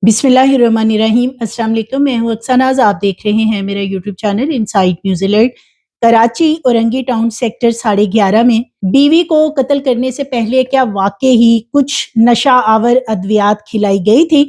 बिस्मिल्लाहिर्रहमानिर्रहीम। अस्सलाम वालेकुम। मैं हूँ अक्सनाज। आप देख रहे हैं मेरा YouTube channel inside news alert. Karachi Orangi town sector 11:30 में बीवी को कत्ल करने से पहले क्या वाकई ही कुछ नशा आवर अद्वियात खिलाई गई थी?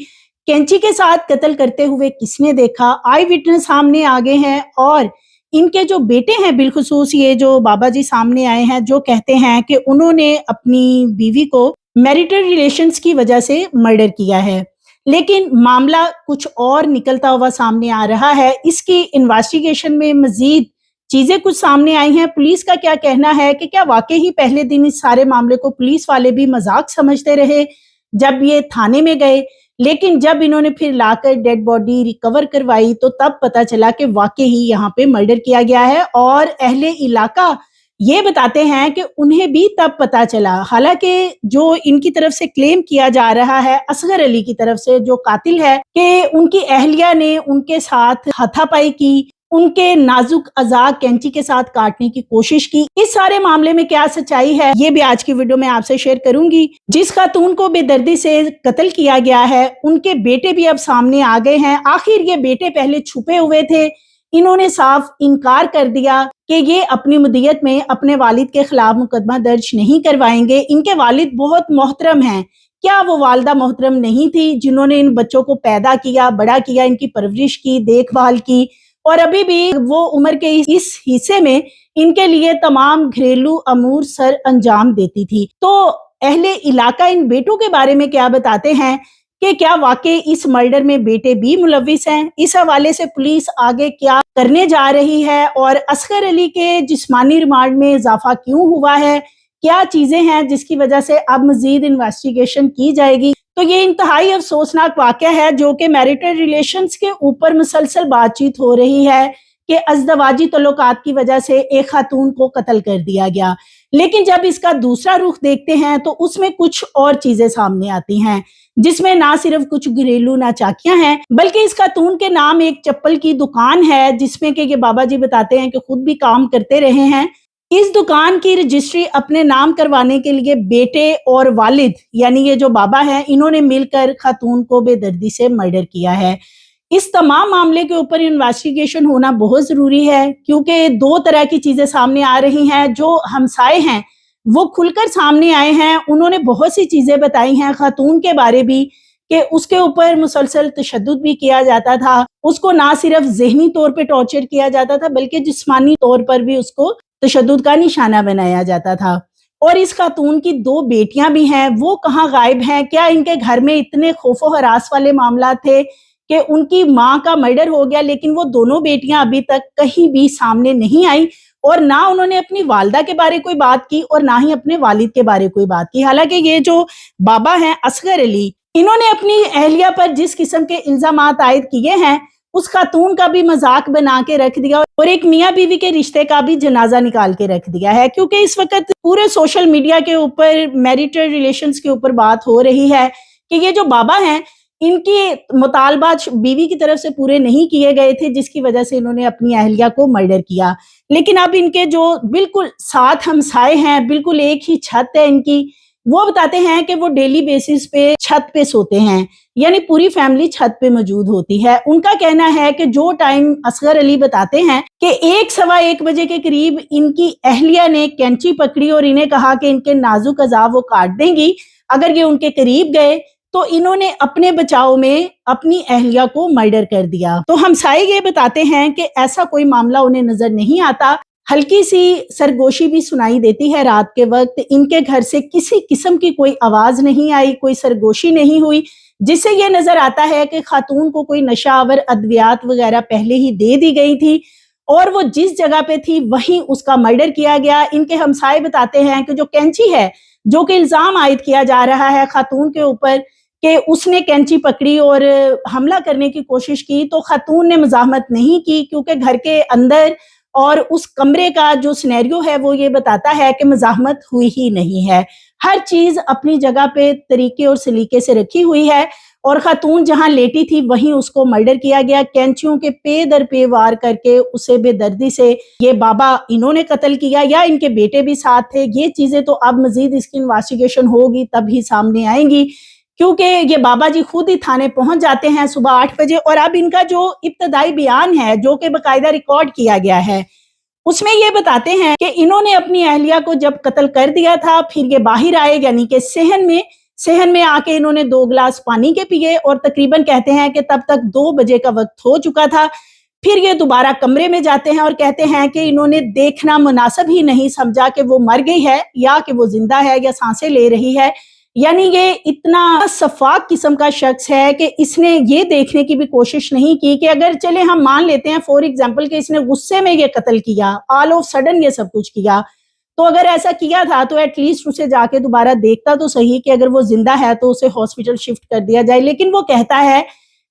कैंची के साथ कत्ल करते हुए किसने देखा? आई विटनेस सामने आ गए हैं और इनके जो बेटे हैं, बिलखुसूस ये जो बाबा जी सामने आए हैं, जो कहते हैं कि उन्होंने अपनी बीवी को मैरिटल रिलेशंस की वजह से मर्डर किया है। लेकिन मामला कुछ और निकलता हुआ सामने आ रहा है। इसकी इन्वेस्टिगेशन में मजीद चीजें कुछ सामने आई हैं। पुलिस का क्या कहना है कि क्या वाकई ही पहले दिन इस सारे मामले को पुलिस वाले भी मजाक समझते रहे जब ये थाने में गए, लेकिन जब इन्होंने फिर लाकर डेड बॉडी रिकवर करवाई तो तब पता चला कि वाकई ही यहाँ पे मर्डर किया गया है। और अहले इलाका ये बताते हैं कि उन्हें भी तब पता चला। हालांकि जो इनकी तरफ से क्लेम किया जा रहा है असगर अली की तरफ से, जो कातिल है, कि उनकी अहलिया ने उनके साथ हाथापाई की, उनके नाजुक अज़ा कैंची के साथ काटने की कोशिश की। इस सारे मामले में क्या सच्चाई है, ये भी आज की वीडियो में आपसे शेयर करूंगी। जिस खातून को बेदर्दी से कत्ल किया गया है, उनके बेटे भी अब सामने आ गए हैं। आखिर ये बेटे पहले छुपे हुए थे, इन्होंने साफ इनकार कर दिया कि ये अपनी मुद्दत में अपने वालिद के खिलाफ मुकदमा दर्ज नहीं करवाएंगे। इनके वालिद बहुत मोहतरम हैं। क्या वो वालदा मोहतरम नहीं थी जिन्होंने इन बच्चों को पैदा किया, बड़ा किया, इनकी परवरिश की, देखभाल की, और अभी भी वो उम्र के इस हिस्से में इनके लिए तमाम घरेलू अमूर सर अंजाम देती थी। तो अहले इलाका इन बेटों के बारे में क्या बताते हैं कि क्या वाकई इस मर्डर में बेटे भी मुलविस हैं? इस हवाले से पुलिस आगे क्या करने जा रही है और असगर अली के जिस्मानी रिमांड में इजाफा क्यों हुआ है, क्या चीजें हैं जिसकी वजह से अब मजीद इन्वेस्टिगेशन की जाएगी। तो ये इंतहाई अफसोसनाक वाकया है जो कि मैरिटल रिलेशंस के ऊपर मुसलसल बातचीत हो रही है कि अज़दवाजी तल्लुकात की वजह से एक खातून को कत्ल कर दिया गया। लेकिन जब इसका दूसरा रुख देखते हैं तो उसमें कुछ और चीजें सामने आती हैं, जिसमें ना सिर्फ कुछ घरेलू नाचाकियां हैं, बल्कि इस खातून के नाम एक चप्पल की दुकान है, जिसमें कि ये बाबा जी बताते हैं कि खुद भी काम करते रहे हैं। इस दुकान की रजिस्ट्री अपने नाम करवाने के लिए बेटे और वालिद यानी ये जो बाबा हैं, इन्होंने मिलकर खातून को बेदर्दी से मर्डर किया है। इस तमाम मामले के ऊपर इन्वेस्टिगेशन होना बहुत जरूरी है, क्योंकि दो तरह की चीजें सामने आ रही हैं। जो हमसाए हैं वो खुलकर सामने आए हैं, उन्होंने बहुत सी चीजें बताई हैं खातून के बारे भी, कि उसके ऊपर मुसलसल तशद्दुद भी किया जाता था, उसको ना सिर्फ ज़हनी तौर पे टॉर्चर किया जाता था बल्कि जिस्मानी तौर पर भी उसको तशद्दुद का निशाना बनाया जाता था। और इस खातून की दो बेटियां भी हैं, वो कहाँ गायब हैं? क्या इनके घर में इतने खौफो हरास वाले मामला थे कि उनकी माँ का मर्डर हो गया, लेकिन वो दोनों बेटियां अभी तक कहीं भी सामने नहीं आई और ना उन्होंने अपनी वालदा के बारे कोई बात की और ना ही अपने वालिद के बारे कोई बात की। हालांकि ये जो बाबा हैं असगर अली, इन्होंने अपनी अहलिया पर जिस किस्म के इल्जामात आयद किए हैं, उस खातून का भी मजाक बना के रख दिया और एक मियाँ बीवी के रिश्ते का भी जनाजा निकाल के रख दिया है। क्योंकि इस वक्त पूरे सोशल मीडिया के ऊपर मैरिटल रिलेशंस के ऊपर बात हो रही है कि ये जो बाबा हैं, इनके मुतालबात बीवी की तरफ से पूरे नहीं किए गए थे, जिसकी वजह से इन्होंने अपनी अहलिया को मर्डर किया। लेकिन अब इनके जो बिल्कुल साथ हमसाए हैं, बिल्कुल एक ही छत है इनकी, वो बताते हैं कि वो डेली बेसिस पे छत पे सोते हैं, यानी पूरी फैमिली छत पे मौजूद होती है। उनका कहना है कि जो टाइम असगर अली बताते हैं कि 1-1:15 बजे के करीब इनकी अहलिया ने कैंची पकड़ी और इन्हें कहा कि इनके नाजुक अज़ा वो काट देंगी अगर ये उनके करीब गए, तो इन्होंने अपने बचाव में अपनी अहलिया को मर्डर कर दिया। तो हमसाए ये बताते हैं कि ऐसा कोई मामला उन्हें नजर नहीं आता। हल्की सी सरगोशी भी सुनाई देती है रात के वक्त। इनके घर से किसी किस्म की कोई आवाज नहीं आई, कोई सरगोशी नहीं हुई, जिससे ये नजर आता है कि खातून को कोई नशावर अद्वियात वगैरह पहले ही दे दी गई थी और वो जिस जगह पे थी वहीं उसका मर्डर किया गया। इनके हमसाए बताते हैं कि जो कैंची है, जो कि इल्जाम आयद किया जा रहा है खातून के ऊपर कि उसने कैंची पकड़ी और हमला करने की कोशिश की, तो खातून ने मज़ाहमत नहीं की, क्योंकि घर के अंदर और उस कमरे का जो सिनेरियो है वो ये बताता है कि मज़ाहमत हुई ही नहीं है। हर चीज अपनी जगह पे तरीके और सलीके से रखी हुई है और खातून जहां लेटी थी वहीं उसको मर्डर किया गया। कैंचियों के पे दर पे वार करके उसे बेदर्दी से ये बाबा इन्होंने कत्ल किया या इनके बेटे भी साथ थे। ये चीजें तो अब मजीद इसकी इन्वेस्टिगेशन होगी तब ही सामने आएंगी क्योंकि ये बाबा जी खुद ही थाने पहुंच जाते हैं सुबह 8 बजे। और अब इनका जो इब्तदाई बयान है, जो कि बाकायदा रिकॉर्ड किया गया है, उसमें ये बताते हैं कि इन्होंने अपनी अहलिया को जब कत्ल कर दिया था, फिर ये बाहर आए, यानी कि सेहन में आके इन्होंने 2 गिलास पानी के पिए और तकरीबन कहते हैं कि तब तक 2 बजे का वक्त हो चुका था। फिर ये दोबारा कमरे में जाते हैं और कहते हैं कि इन्होंने देखना मुनासिब ही नहीं समझा कि वो मर गई है या कि वो जिंदा है या सांसें ले रही है। यानी ये इतना सफाक किस्म का शख्स है कि इसने ये देखने की भी कोशिश नहीं की कि अगर चले हम मान लेते हैं फॉर एग्जाम्पल कि इसने गुस्से में ये कत्ल किया, ऑल ऑफ सडन ये सब कुछ किया, तो अगर ऐसा किया था तो एटलीस्ट उसे जाके दोबारा देखता तो सही कि अगर वो जिंदा है तो उसे हॉस्पिटल शिफ्ट कर दिया जाए। लेकिन वो कहता है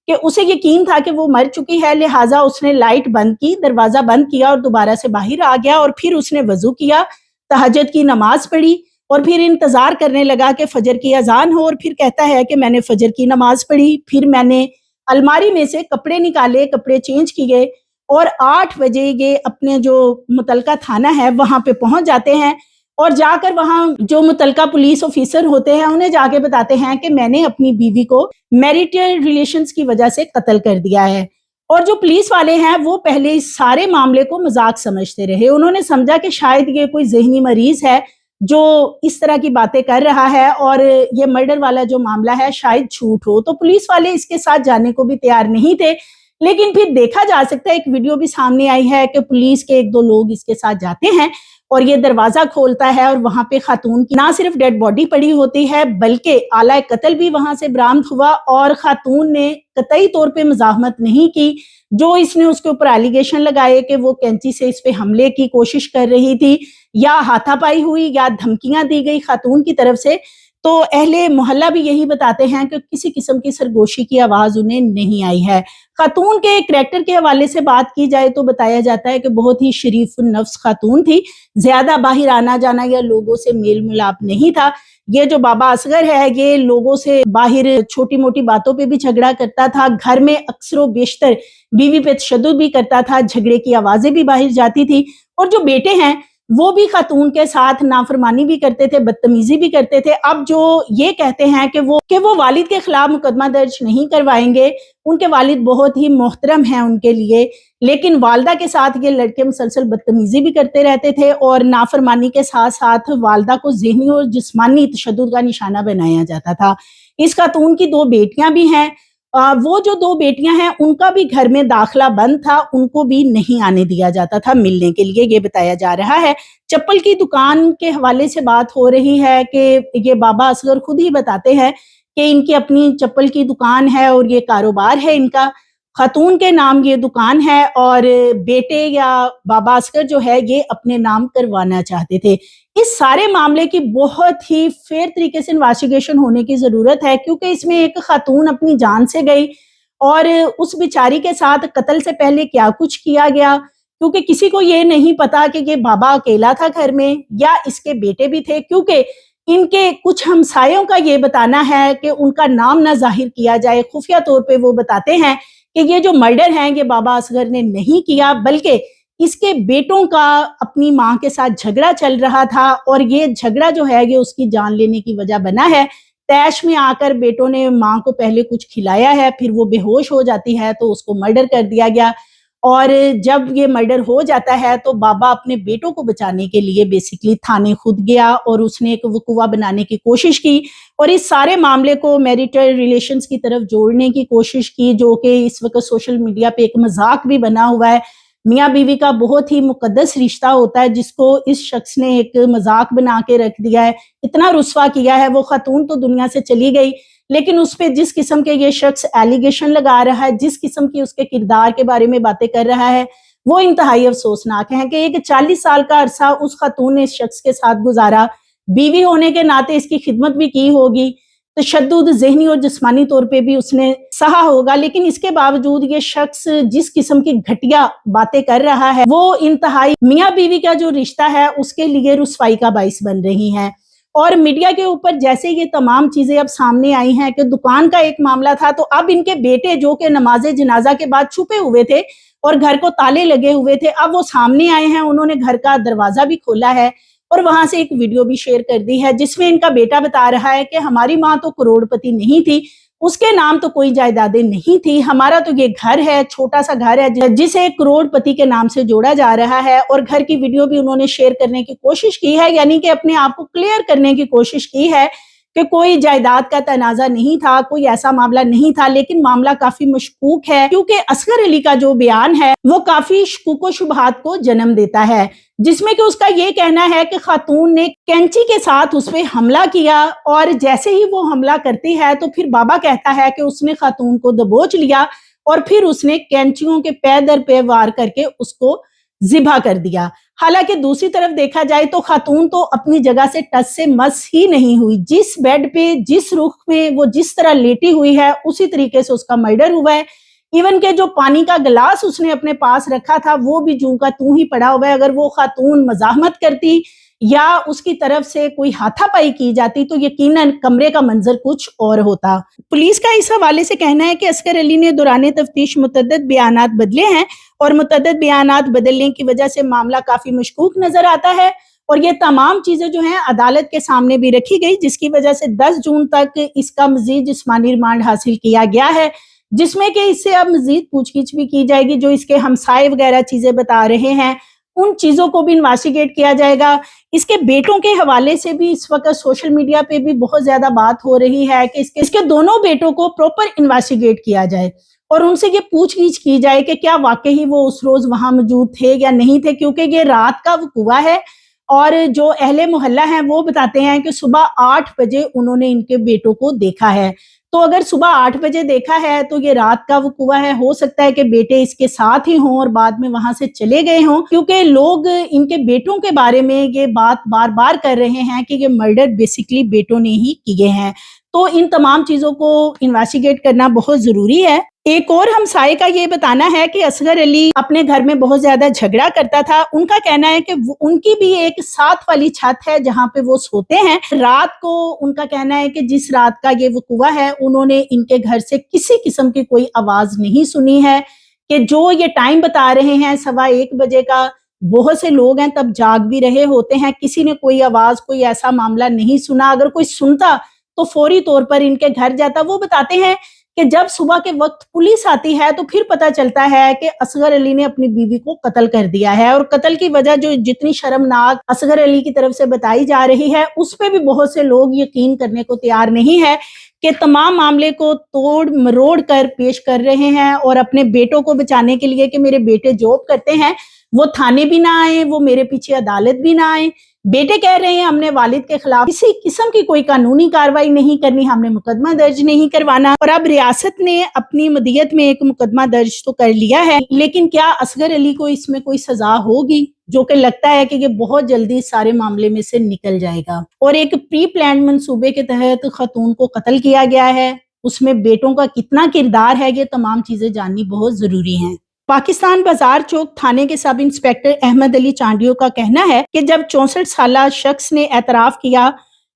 कि उसे यकीन था कि वो मर चुकी है, लिहाजा उसने लाइट बंद की, दरवाजा बंद किया और दोबारा से बाहर आ गया और फिर उसने वजू किया, तहज्जुद की नमाज पढ़ी और फिर इंतजार करने लगा कि फजर की अजान हो। और फिर कहता है कि मैंने फजर की नमाज पढ़ी, फिर मैंने अलमारी में से कपड़े निकाले, कपड़े चेंज किए और 8 बजे ये अपने जो मुतलका थाना है वहां पे पहुंच जाते हैं और जाकर वहां जो मुतलका पुलिस ऑफिसर होते हैं उन्हें जाके बताते हैं कि मैंने अपनी बीवी को मैरिटल रिलेशंस की वजह से कत्ल कर दिया है। और जो पुलिस वाले हैं वो पहले इस सारे मामले को मजाक समझते रहे। उन्होंने समझा कि शायद ये कोई ज़हनी मरीज है जो इस तरह की बातें कर रहा है और ये मर्डर वाला जो मामला है शायद झूठ हो, तो पुलिस वाले इसके साथ जाने को भी तैयार नहीं थे। लेकिन फिर देखा जा सकता है, एक वीडियो भी सामने आई है कि पुलिस के 1-2 लोग इसके साथ जाते हैं और ये दरवाजा खोलता है और वहां पे खातून की ना सिर्फ डेड बॉडी पड़ी होती है बल्कि आला कत्ल भी वहां से बरामद हुआ और खातून ने कतई तौर पे मज़ाहमत नहीं की। जो इसने उसके ऊपर एलिगेशन लगाए कि वो कैंची से इस पे हमले की कोशिश कर रही थी या हाथापाई हुई या धमकियां दी गई खातून की तरफ से, तो अहले मोहल्ला भी यही बताते हैं कि किसी किस्म की सरगोशी की आवाज उन्हें नहीं आई है। खातून के करैक्टर के हवाले से बात की जाए तो बताया जाता है कि बहुत ही शरीफ नफ्स खातून थी, ज्यादा बाहर आना जाना या लोगों से मेल मिलाप नहीं था। ये जो बाबा असगर है ये लोगों से बाहर छोटी मोटी बातों पे भी झगड़ा करता था, घर में अक्सर बेशतर बीवी पे तशद्दुद भी करता था, झगड़े की आवाजें भी बाहर जाती थी। और जो बेटे हैं वो भी खातून के साथ नाफरमानी भी करते थे, बदतमीजी भी करते थे। अब जो ये कहते हैं कि वो वालिद के खिलाफ मुकदमा दर्ज नहीं करवाएंगे, उनके वालिद बहुत ही मोहतरम हैं उनके लिए, लेकिन वालदा के साथ ये लड़के मुसलसल बदतमीजी भी करते रहते थे और नाफरमानी के साथ साथ वालदा को ज़हनी और जिस्मानी तशद्दुद का निशाना बनाया जाता था। इस खातून की 2 बेटियां भी हैं। वो जो 2 बेटियां हैं उनका भी घर में दाखिला बंद था, उनको भी नहीं आने दिया जाता था मिलने के लिए, ये बताया जा रहा है। चप्पल की दुकान के हवाले से बात हो रही है कि ये बाबा असगर खुद ही बताते हैं कि इनकी अपनी चप्पल की दुकान है और ये कारोबार है इनका, खातून के नाम ये दुकान है और बेटे या बाबा असगर जो है ये अपने नाम करवाना चाहते थे। इस सारे मामले की बहुत ही फेयर तरीके से इन्वेस्टिगेशन होने की जरूरत है, क्योंकि इसमें एक खातून अपनी जान से गई और उस बेचारी के साथ कत्ल से पहले क्या कुछ किया गया, क्योंकि किसी को ये नहीं पता कि ये बाबा अकेला था घर में या इसके बेटे भी थे, क्योंकि इनके कुछ हमसायों का ये बताना है कि उनका नाम ना जाहिर किया जाए। खुफिया तौर पे वो बताते हैं कि ये जो मर्डर है ये बाबा असगर ने नहीं किया, बल्कि इसके बेटों का अपनी माँ के साथ झगड़ा चल रहा था और ये झगड़ा जो है ये उसकी जान लेने की वजह बना है। तैश में आकर बेटों ने माँ को पहले कुछ खिलाया है, फिर वो बेहोश हो जाती है तो उसको मर्डर कर दिया गया। और जब ये मर्डर हो जाता है तो बाबा अपने बेटों को बचाने के लिए बेसिकली थाने खुद गया और उसने एक वकुआ बनाने की कोशिश की और इस सारे मामले को मैरिटल रिलेशंस की तरफ जोड़ने की कोशिश की, जो कि इस वक्त सोशल मीडिया पे एक मजाक भी बना हुआ है। मियाँ बीवी का बहुत ही मुकद्दस रिश्ता होता है जिसको इस शख्स ने एक मजाक बना के रख दिया है, इतना रुस्वा किया है। वो खातून तो दुनिया से चली गई, लेकिन उस पे जिस किस्म के ये शख्स एलिगेशन लगा रहा है, जिस किस्म की उसके किरदार के बारे में बातें कर रहा है, वो इंतहाई अफसोसनाक है कि एक 40 साल का अरसा उस खातून ने इस शख्स के साथ गुजारा, बीवी होने के नाते इसकी खिदमत भी की होगी, तशद्दुद ज़हनी और जिस्मानी तौर पे भी उसने सहा होगा, लेकिन इसके बावजूद ये शख्स जिस किस्म की घटिया बातें कर रहा है वो इंतहाई मियाँ बीवी का जो रिश्ता है उसके लिए रुसवाई का बाइस बन रही है। और मीडिया के ऊपर जैसे ये तमाम चीजें अब सामने आई हैं कि दुकान का एक मामला था, तो अब इनके बेटे जो कि नमाजे जनाजा के बाद छुपे हुए थे और घर को ताले लगे हुए थे, अब वो सामने आए हैं, उन्होंने घर का दरवाजा भी खोला है اور وہاں سے ایک ویڈیو بھی شیئر کر دی ہے جس میں ان کا بیٹا بتا رہا ہے کہ ہماری ماں تو کروڑپتی نہیں تھی، اس کے نام تو کوئی جائیدادیں نہیں تھی، ہمارا تو یہ گھر ہے، چھوٹا سا گھر ہے جسے کروڑپتی کے نام سے جوڑا جا رہا ہے، اور گھر کی ویڈیو بھی انہوں نے شیئر کرنے کی کوشش کی ہے، یعنی کہ اپنے آپ کو کلیئر کرنے کی کوشش کی ہے کہ کوئی جائیداد کا تنازع نہیں تھا، کوئی ایسا معاملہ نہیں تھا، لیکن معاملہ کافی مشکوک ہے کیونکہ اصغر علی کا جو بیان ہے وہ کافی شکوک و شبہات کو جنم دیتا ہے، جس میں کہ اس کا یہ کہنا ہے کہ خاتون نے کینچی کے ساتھ اس پہ حملہ کیا، اور جیسے ہی وہ حملہ کرتی ہے تو پھر بابا کہتا ہے کہ اس نے خاتون کو دبوچ لیا اور پھر اس نے کینچیوں کے پے در پے وار کر کے اس کو ذبح کر دیا۔ حالانکہ دوسری طرف دیکھا جائے تو خاتون تو اپنی جگہ سے ٹس سے مس ہی نہیں ہوئی، جس بیڈ پہ جس رخ پہ وہ جس طرح لیٹی ہوئی ہے اسی طریقے سے اس کا مرڈر ہوا ہے، ایون کہ جو پانی کا گلاس اس نے اپنے پاس رکھا تھا وہ بھی جوں کا توں ہی پڑا ہوا ہے، اگر وہ خاتون مزاحمت کرتی یا اس کی طرف سے کوئی ہاتھا پائی کی جاتی تو یقیناً کمرے کا منظر کچھ اور ہوتا۔ پولیس کا اس حوالے سے کہنا ہے کہ اصغر علی نے دوران تفتیش متعدد بیانات بدلے ہیں، اور متعدد بیانات بدلنے کی وجہ سے معاملہ کافی مشکوک نظر آتا ہے، اور یہ تمام چیزیں جو ہیں عدالت کے سامنے بھی رکھی گئی، جس کی وجہ سے 10 جون تک اس کا مزید جسمانی ریمانڈ حاصل کیا گیا ہے، جس میں کہ اس سے اب مزید پوچھ گچھ بھی کی جائے گی، جو اس کے ہمسائے وغیرہ چیزیں بتا رہے ہیں ان چیزوں کو بھی انویسٹیگیٹ کیا جائے گا۔ اس کے بیٹوں کے حوالے سے بھی اس وقت سوشل میڈیا پہ بھی بہت زیادہ بات ہو رہی ہے کہ اس کے دونوں بیٹوں کو پراپر انویسٹیگیٹ کیا جائے اور ان سے یہ پوچھ گچھ کی جائے کہ کیا واقعی وہ اس روز وہاں موجود تھے یا نہیں تھے، کیونکہ یہ رات کا وقوع ہے، اور جو اہل محلہ ہیں وہ بتاتے ہیں کہ صبح 8 بجے انہوں نے ان کے بیٹوں کو دیکھا ہے، تو اگر صبح 8 بجے دیکھا ہے تو یہ رات کا وقوع ہے، ہو سکتا ہے کہ بیٹے اس کے ساتھ ہی ہوں اور بعد میں وہاں سے چلے گئے ہوں، کیونکہ لوگ ان کے بیٹوں کے بارے میں یہ بات بار بار کر رہے ہیں کہ یہ مرڈر بیسیکلی بیٹوں نے ہی کیے ہیں، تو ان تمام چیزوں کو انویسٹیگیٹ کرنا بہت ضروری ہے۔ ایک اور ہمسائے کا یہ بتانا ہے کہ اصغر علی اپنے گھر میں بہت زیادہ جھگڑا کرتا تھا، ان کا کہنا ہے کہ ان کی بھی ایک ساتھ والی چھت ہے جہاں پہ وہ سوتے ہیں، رات کو ان کا کہنا ہے کہ جس رات کا یہ وقوع ہے انہوں نے ان کے گھر سے کسی قسم کی کوئی آواز نہیں سنی ہے، کہ جو یہ ٹائم بتا رہے ہیں 1:15 بجے کا، بہت سے لوگ ہیں تب جاگ بھی رہے ہوتے ہیں، کسی نے کوئی آواز کوئی ایسا معاملہ نہیں سنا، اگر کوئی سنتا تو فوری طور پر ان کے گھر جاتا۔ وہ بتاتے ہیں کہ جب صبح کے وقت پولیس آتی ہے تو پھر پتہ چلتا ہے کہ اصغر علی نے اپنی بیوی کو قتل کر دیا ہے، اور قتل کی وجہ جو جتنی شرمناک اصغر علی کی طرف سے بتائی جا رہی ہے اس پہ بھی بہت سے لوگ یقین کرنے کو تیار نہیں ہے، کہ تمام معاملے کو توڑ مروڑ کر پیش کر رہے ہیں، اور اپنے بیٹوں کو بچانے کے لیے کہ میرے بیٹے جاب کرتے ہیں وہ تھانے بھی نہ آئیں، وہ میرے پیچھے عدالت بھی نہ آئیں، بیٹے کہہ رہے ہیں ہم نے والد کے خلاف کسی قسم کی کوئی قانونی کارروائی نہیں کرنی، ہم نے مقدمہ درج نہیں کروانا، اور اب ریاست نے اپنی مدیت میں ایک مقدمہ درج تو کر لیا ہے، لیکن کیا اصغر علی کو اس میں کوئی سزا ہوگی؟ جو کہ لگتا ہے کہ یہ بہت جلدی سارے معاملے میں سے نکل جائے گا، اور ایک پری پلانڈ منصوبے کے تحت خاتون کو قتل کیا گیا ہے، اس میں بیٹوں کا کتنا کردار ہے، یہ تمام چیزیں جاننی بہت ضروری ہیں۔ پاکستان بازار چوک تھانے کے سب انسپیکٹر احمد علی چانڈیو کا کہنا ہے کہ جب 64 سالہ شخص نے اعتراف کیا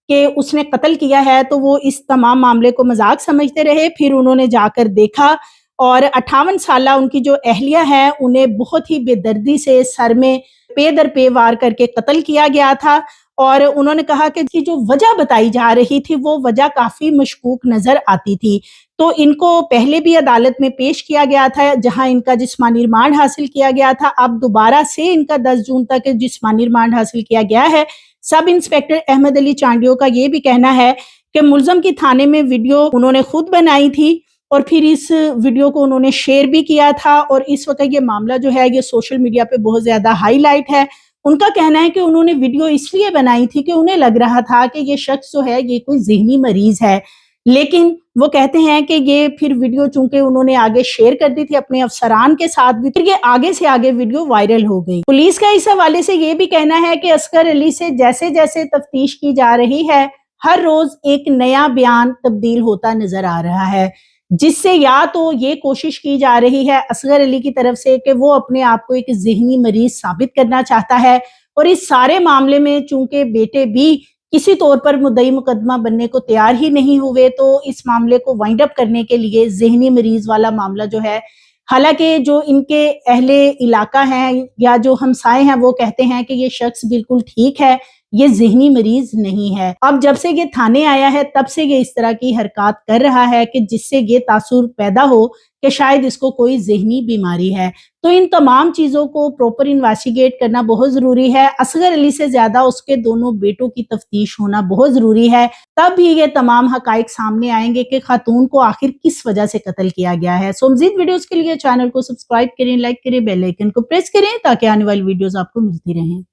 کہ اس نے قتل کیا ہے تو وہ اس تمام معاملے کو مذاق سمجھتے رہے، پھر انہوں نے جا کر دیکھا اور 58 سالہ ان کی جو اہلیہ ہے انہیں بہت ہی بے دردی سے سر میں پے در پے وار کر کے قتل کیا گیا تھا، اور انہوں نے کہا کہ جو وجہ بتائی جا رہی تھی وہ وجہ کافی مشکوک نظر آتی تھی، تو ان کو پہلے بھی عدالت میں پیش کیا گیا تھا جہاں ان کا جسمانی ریمانڈ حاصل کیا گیا تھا، اب دوبارہ سے ان کا 10 جون تک جسمانی ریمانڈ حاصل کیا گیا ہے۔ سب انسپیکٹر احمد علی چانڈیو کا یہ بھی کہنا ہے کہ ملزم کی تھانے میں ویڈیو انہوں نے خود بنائی تھی اور پھر اس ویڈیو کو انہوں نے شیئر بھی کیا تھا، اور اس وقت یہ معاملہ جو ہے یہ سوشل میڈیا پہ بہت زیادہ ہائی لائٹ ہے۔ ان کا کہنا ہے کہ انہوں نے ویڈیو اس لیے بنائی تھی کہ انہیں لگ رہا تھا کہ یہ شخص جو ہے یہ کوئی ذہنی مریض ہے، لیکن وہ کہتے ہیں کہ یہ پھر ویڈیو چونکہ انہوں نے آگے شیئر کر دی تھی اپنے افسران کے ساتھ بھی، پھر یہ آگے سے آگے ویڈیو وائرل ہو گئی۔ پولیس کا اس حوالے سے یہ بھی کہنا ہے کہ اصغر علی سے جیسے جیسے تفتیش کی جا رہی ہے ہر روز ایک نیا بیان تبدیل ہوتا نظر آ رہا ہے، جس سے یا تو یہ کوشش کی جا رہی ہے اصغر علی کی طرف سے کہ وہ اپنے آپ کو ایک ذہنی مریض ثابت کرنا چاہتا ہے، اور اس سارے معاملے میں چونکہ بیٹے بھی کسی طور پر مدعی مقدمہ بننے کو تیار ہی نہیں ہوئے، تو اس معاملے کو وائنڈ اپ کرنے کے لیے ذہنی مریض والا معاملہ جو ہے، حالانکہ جو ان کے اہل علاقہ ہیں یا جو ہمسائے ہیں وہ کہتے ہیں کہ یہ شخص بالکل ٹھیک ہے، یہ ذہنی مریض نہیں ہے۔ اب جب سے یہ تھانے آیا ہے تب سے یہ اس طرح کی حرکات کر رہا ہے کہ جس سے یہ تاثر پیدا ہو کہ شاید اس کو کوئی ذہنی بیماری ہے۔ تو ان تمام چیزوں کو پروپر انویسٹیگیٹ کرنا بہت ضروری ہے۔ اصغر علی سے زیادہ اس کے دونوں بیٹوں کی تفتیش ہونا بہت ضروری ہے، تب بھی یہ تمام حقائق سامنے آئیں گے کہ خاتون کو آخر کس وجہ سے قتل کیا گیا ہے۔ سو مزید ویڈیوز کے لیے چینل کو سبسکرائب کریں، لائک کریں، بیل آئیکن کو پریس کریں تاکہ آنے والی ویڈیوز آپ کو ملتی رہیں۔